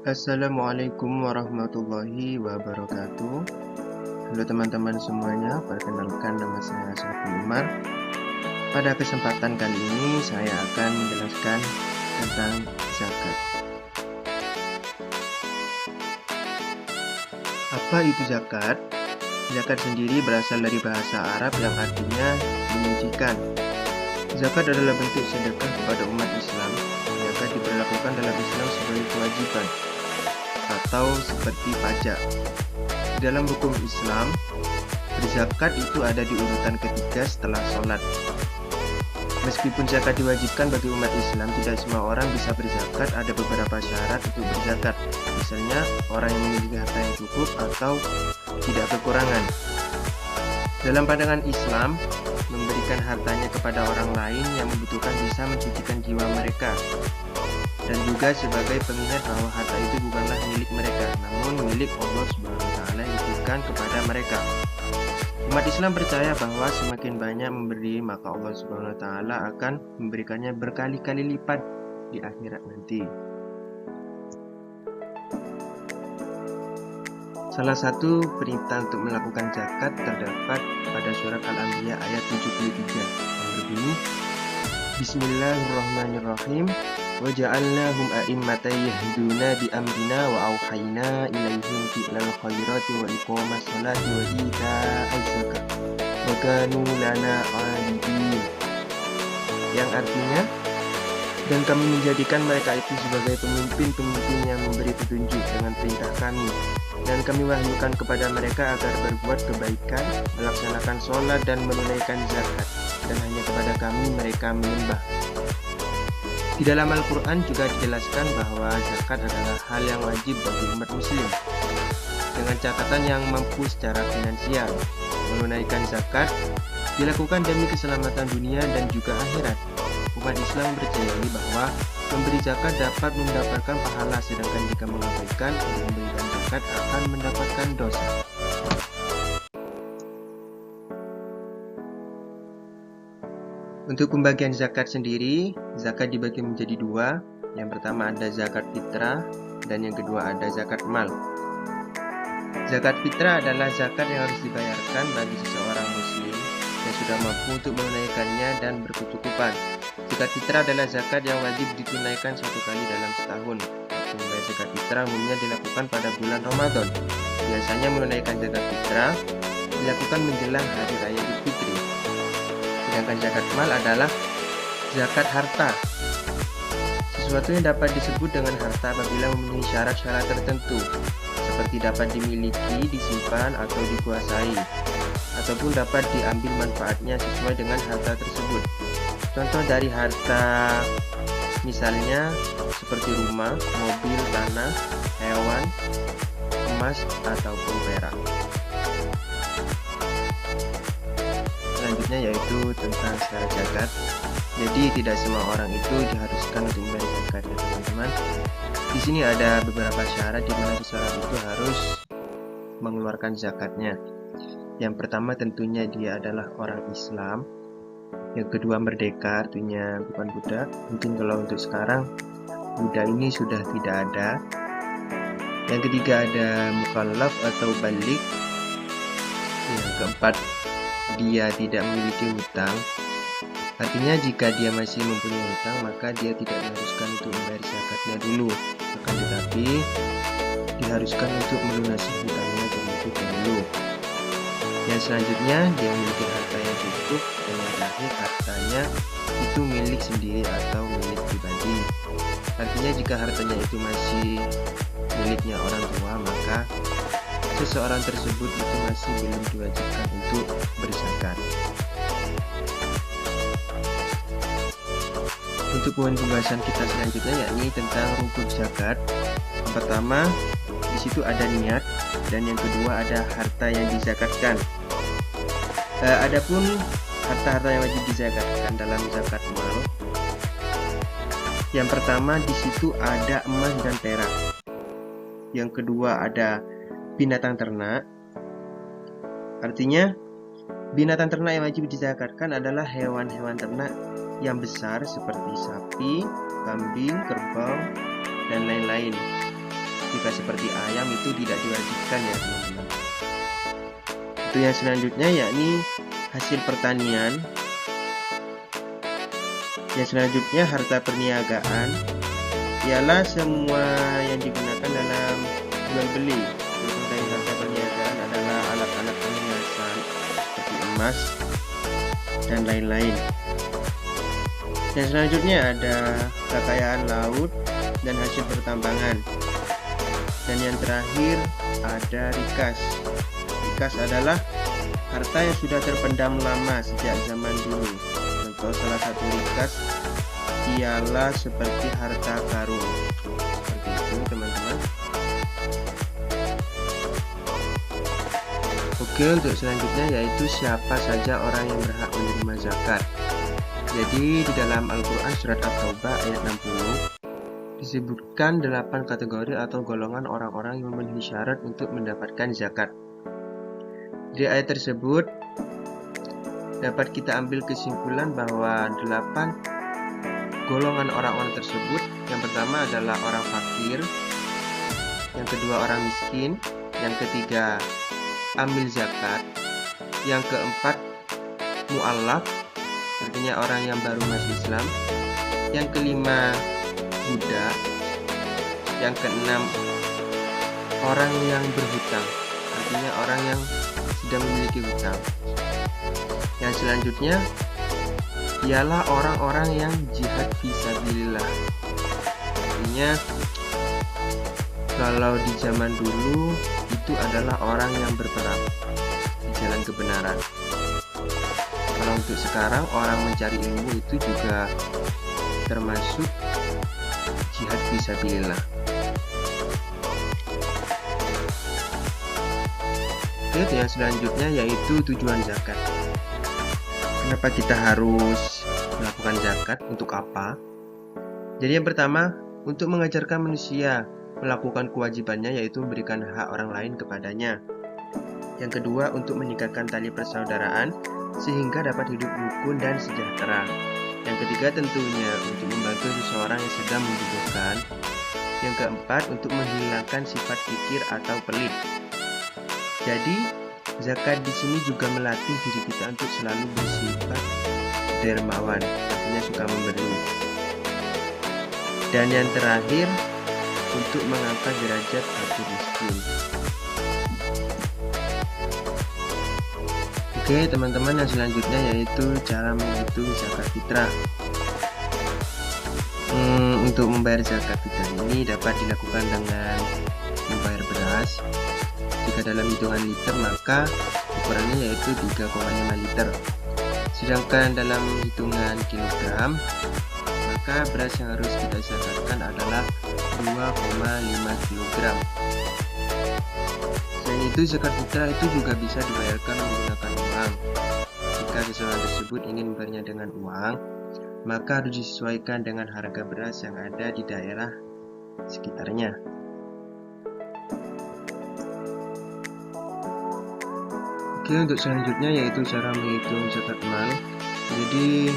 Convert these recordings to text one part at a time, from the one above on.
Assalamualaikum warahmatullahi wabarakatuh. Halo teman-teman semuanya, perkenalkan nama saya Sofi Umar. Pada kesempatan kali ini saya akan menjelaskan tentang zakat. Apa itu zakat? Zakat sendiri berasal dari bahasa Arab yang artinya menyucikan. Zakat adalah bentuk sedekah kepada umat Islam. Zakat diberlakukan dalam Islam sebagai kewajiban atau seperti pajak. Dalam hukum Islam, berzakat itu ada di urutan ketiga setelah sholat. Meskipun zakat diwajibkan bagi umat Islam, tidak semua orang bisa berzakat. Ada beberapa syarat untuk berzakat. Misalnya, orang yang memiliki harta yang cukup atau tidak kekurangan. Dalam pandangan Islam, memberikan hartanya kepada orang lain yang membutuhkan bisa mensucikan jiwa mereka, dan juga sebagai pengingat bahwa harta itu bukanlah milik mereka, namun milik Allah SWT yang dititipkan kepada mereka. Umat Islam percaya bahwa semakin banyak memberi, maka Allah SWT akan memberikannya berkali-kali lipat di akhirat nanti. Salah satu perintah untuk melakukan zakat terdapat pada surat Al-Anbiya ayat 73 yang berbunyi, Bismillahirrahmanirrahim. وَجَعَلْنَاهُمْ أَئِمَّةً يَهْدُونَ بِأَمْرِنَا وَأَوْحَيْنَا إِلَيْهِمْ فِعْلَ الْخَيْرَاتِ وَإِقَامَ الصَّلَاةِ وَإِيتَاءَ الزَّكَاةِ وَكَانُوا لَنَا عَابِدِينَ. Yang artinya, dan kami menjadikan mereka itu sebagai pemimpin-pemimpin yang memberi petunjuk dengan perintah kami, dan kami wahyukan kepada mereka agar berbuat kebaikan, melaksanakan sholat dan menunaikan zakat, dan hanya kepada kami mereka menyembah. Di dalam Al-Quran juga dijelaskan bahwa zakat adalah hal yang wajib bagi umat muslim, dengan catatan yang mampu secara finansial. Menunaikan zakat dilakukan demi keselamatan dunia dan juga akhirat. Umat Islam percaya bahwa memberi zakat dapat mendapatkan pahala, sedangkan jika mengabaikan untuk memberikan zakat akan mendapatkan dosa. Untuk pembagian zakat sendiri, zakat dibagi menjadi dua. Yang pertama ada zakat fitrah, dan yang kedua ada zakat mal. Zakat fitrah adalah zakat yang harus dibayarkan bagi seseorang muslim yang sudah mampu untuk menunaikannya dan berkecukupan. Zakat fitrah adalah zakat yang wajib ditunaikan satu kali dalam setahun. Waktu membayar zakat fitrah umumnya dilakukan pada bulan Ramadan. Biasanya menunaikan zakat fitrah dilakukan menjelang hari raya Idul Fitri. Sedangkan zakat mal adalah zakat harta. Sesuatu yang dapat disebut dengan harta apabila memenuhi syarat-syarat tertentu, seperti dapat dimiliki, disimpan, atau dikuasai, ataupun dapat diambil manfaatnya sesuai dengan harta tersebut. Contoh dari harta misalnya seperti rumah, mobil, tanah, hewan, emas, ataupun perak. Selanjutnya yaitu tentang syarat zakat. Jadi tidak semua orang itu diharuskan untuk membayar zakat, ya teman-teman. Di sini ada beberapa syarat di mana seseorang itu harus mengeluarkan zakatnya. Yang pertama tentunya dia adalah orang Islam. Yang kedua merdeka, artinya bukan budak. Mungkin kalau untuk sekarang budak ini sudah tidak ada. Yang ketiga ada mukallaf atau balik. Yang keempat, dia tidak memiliki hutang. Artinya jika dia masih mempunyai hutang, maka dia tidak diharuskan untuk membayar zakatnya dulu, akan tetapi diharuskan untuk melunasi hutangnya terlebih dahulu. Yang selanjutnya, dia memiliki harta yang cukup, dan yang terakhir hartanya itu milik sendiri atau milik pribadi. Artinya jika hartanya itu masih miliknya orang tua, maka seseorang tersebut itu masih belum diwajibkan untuk berzakat. Untuk poin pembahasan kita selanjutnya yakni tentang rukun zakat. Yang pertama, di situ ada niat, dan yang kedua ada harta yang dizakatkan. Adapun harta-harta yang wajib dizakatkan dalam zakat mal, yang pertama di situ ada emas dan perak. Yang kedua ada binatang ternak. Artinya binatang ternak yang wajib dizakatkan adalah hewan-hewan ternak yang besar seperti sapi, kambing, kerbau, dan lain-lain. jika seperti ayam itu tidak diwajibkan ya teman-teman. Itu yang selanjutnya yakni hasil pertanian. Yang selanjutnya harta perniagaan ialah semua yang digunakan dalam jual beli. Contoh dari harta perniagaan adalah alat-alat perhiasan seperti emas dan lain-lain. Yang selanjutnya ada kekayaan laut dan hasil pertambangan. Dan yang terakhir ada rikas. Rikas adalah harta yang sudah terpendam lama sejak zaman dulu. Contoh salah satu rikas ialah seperti harta karun. Seperti itu teman-teman. Oke, untuk selanjutnya yaitu siapa saja orang yang berhak menerima zakat. Jadi di dalam Al-Quran surat At-Taubah ayat 60 disebutkan 8 kategori atau golongan orang-orang yang memenuhi syarat untuk mendapatkan zakat. Di ayat tersebut dapat kita ambil kesimpulan bahwa 8 golongan orang-orang tersebut. Yang pertama adalah orang fakir, yang kedua orang miskin, yang ketiga amil zakat, yang keempat mu'allaf, artinya orang yang baru masuk Islam, yang kelima budak, yang keenam orang yang berhutang, artinya orang yang sudah memiliki hutang. Yang selanjutnya ialah orang-orang yang jihad fisabilillah. Artinya kalau di zaman dulu itu adalah orang yang berperang di jalan kebenaran. Kalau untuk sekarang orang mencari ilmu itu juga termasuk jihad fisabilillah. Oke, yang selanjutnya yaitu tujuan zakat. Kenapa kita harus melakukan zakat? Untuk apa? Jadi yang pertama, untuk mengajarkan manusia melakukan kewajibannya, yaitu memberikan hak orang lain kepadanya. Yang kedua, untuk meningkatkan tali persaudaraan sehingga dapat hidup rukun dan sejahtera. Yang ketiga, tentunya untuk membantu seseorang yang sedang membutuhkan. Yang keempat, untuk menghilangkan sifat kikir atau pelit. Jadi, zakat di sini juga melatih diri kita untuk selalu bersifat dermawan, artinya suka memberi. Dan yang terakhir, untuk mengangkat derajat fakir miskin. Oke teman-teman, yang selanjutnya yaitu cara menghitung zakat fitrah. Untuk membayar zakat fitrah ini dapat dilakukan dengan membayar beras. Jika dalam hitungan liter maka ukurannya yaitu 3,5 liter. Sedangkan dalam hitungan kilogram maka beras yang harus kita zakatkan adalah 2,5 kg. Selain itu, zakat fitrah itu juga bisa dibayarkan menggunakan uang. Jika seseorang tersebut ingin membayarnya dengan uang, maka harus disesuaikan dengan harga beras yang ada di daerah sekitarnya. Oke, untuk selanjutnya yaitu cara menghitung zakat mal. Jadi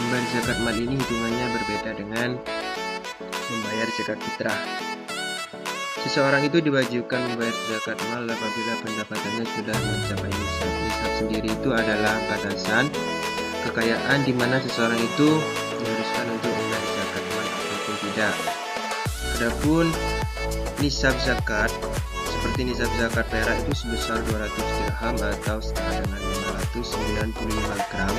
membayar zakat mal ini hitungannya berbeda dengan membayar zakat fitrah. Seseorang itu diwajibkan membayar zakat mal apabila pendapatannya sudah mencapai nisab. Nisab sendiri itu adalah batasan kekayaan di mana seseorang itu diharuskan untuk membayar zakat mal ataupun tidak. Adapun nisab zakat, seperti nisab zakat perak itu sebesar 200 dirham atau setara dengan 595 gram.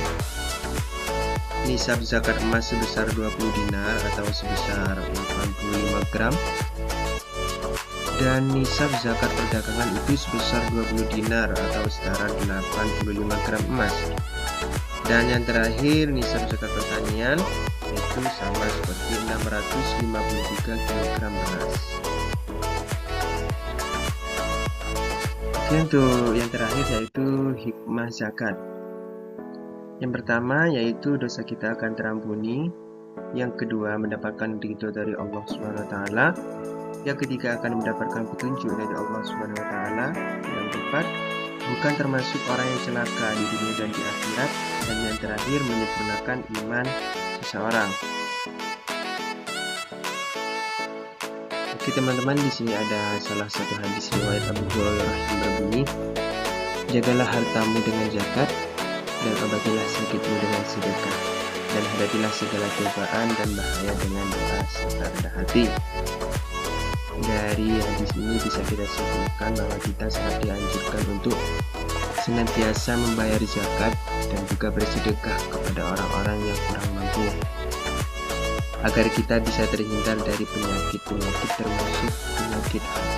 Nisab zakat emas sebesar 20 dinar atau sebesar 85 gram. Dan nisab zakat perdagangan itu sebesar 20 dinar atau setara 85 gram emas. Dan yang terakhir, nisab zakat pertanian itu sama seperti 653 kg beras. Oke, untuk yang terakhir yaitu hikmah zakat. Yang pertama yaitu dosa kita akan terampuni. Yang kedua, mendapatkan ridho dari Allah SWT. Yang ketiga, akan mendapatkan petunjuk dari Allah SWT. Yang keempat, bukan termasuk orang yang celaka di dunia dan di akhirat. Dan yang terakhir, menyempurnakan iman seseorang. Oke teman-teman, di sini ada salah satu hadis riwayat Abu Hurairah yang berbunyi, jagalah hartamu dengan zakat, dan obatilah sakitmu dengan sedekah, dan hadapilah segala cobaan dan bahaya dengan doa serta rendah hati. Dari hadis ini bisa kita simpulkan bahwa kita sangat dianjurkan untuk senantiasa membayar zakat dan juga bersedekah kepada orang-orang yang kurang mampu, agar kita bisa terhindar dari penyakit-penyakit termasuk penyakit hati.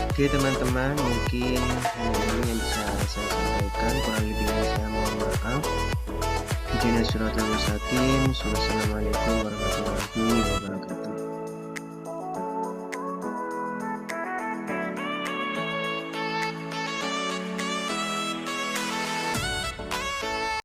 Oke teman-teman, mungkin hanya ini yang bisa saya sampaikan, kurang lebihnya saya mohon maaf. Ihdinash shiratal mustaqim. Wassalamualaikum warahmatullahi wabarakatuh.